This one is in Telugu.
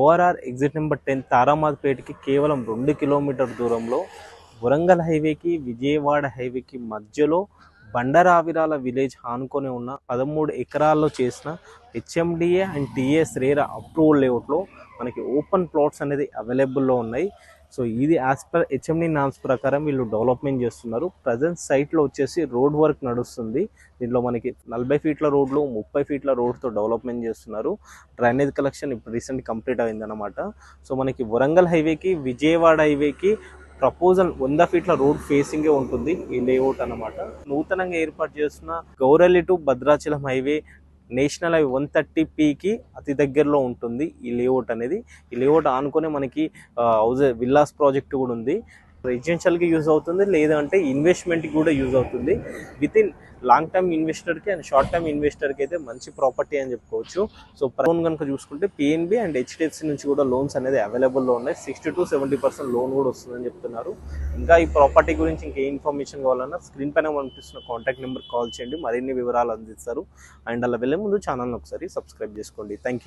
ఓఆర్ఆర్ ఎగ్జిట్ నెంబర్ 10 తారామాజ్పేటకి కేవలం 2 కిలోమీటర్ దూరంలో, వరంగల్ హైవేకి విజయవాడ హైవేకి మధ్యలో బండరావిరాల విలేజ్ ఆనుకొని ఉన్న 13 ఎకరాల్లో చేసిన HMDA and TS RERA approval లేఅవుట్లో మనకి ఓపెన్ ప్లాట్స్ అనేది అవైలబుల్లో ఉన్నాయి. సో ఇది యాజ్ పర్ హెచ్ఎండి నామ్స్ ప్రకారం వీళ్ళు డెవలప్మెంట్ చేస్తున్నారు. ప్రజెంట్ సైట్లో వచ్చేసి రోడ్ వర్క్ నడుస్తుంది. దీంట్లో మనకి 40 ఫీట్ల రోడ్లు, 30 ఫీట్ల రోడ్తో డెవలప్మెంట్ చేస్తున్నారు. డ్రైనేజ్ కలెక్షన్ ఇప్పుడు రీసెంట్ కంప్లీట్ అయిందన్నమాట. సో మనకి వరంగల్ హైవేకి విజయవాడ హైవేకి ప్రపోజల్ 100 ఫీట్ల రోడ్ ఫేసింగే ఉంటుంది ఈ లేఅవుట్ అన్నమాట. నూతనంగా ఏర్పాటు చేస్తున్న Gowrelli to Bhadrachalam highway national highway 130Pకి అతి దగ్గరలో ఉంటుంది ఈ లేఅవుట్ అనేది. ఈ లేఅవుట్ ఆనుకునే మనకి హౌస్ విల్లాస్ ప్రాజెక్ట్ కూడా ఉంది. రెసిడెన్షియల్కి యూజ్ అవుతుంది, లేదంటే ఇన్వెస్ట్మెంట్కి కూడా యూజ్ అవుతుంది. విత్ ఇన్ లాంగ్ టర్మ్ ఇన్వెస్టర్కి అండ్ షార్ట్ టర్మ్ ఇన్వెస్టర్కి అయితే మంచి ప్రాపర్టీ అని చెప్పుకోవచ్చు. సో లోన్ కనుక చూసుకుంటే పిఎన్బి అండ్ హెచ్డిఎఫ్సి నుంచి కూడా లోన్స్ అనేది అవైలబుల్లో ఉన్నాయి. 60 to 70% లోన్ కూడా వస్తుందని చెప్తున్నారు. ఇంకా ఈ ప్రాపర్టీ గురించి ఇంకే ఇన్ఫర్మేషన్ కావాలన్నా స్క్రీన్ పైన కనిపిస్తున్న కాంటాక్ట్ నెంబర్ కాల్ చేయండి, మరిన్ని వివరాలు అందిస్తారు. అండ్ అలా వెళ్ళే ముందు ఛానల్ని ఒకసారి సబ్స్క్రైబ్ చేసుకోండి. Thank you.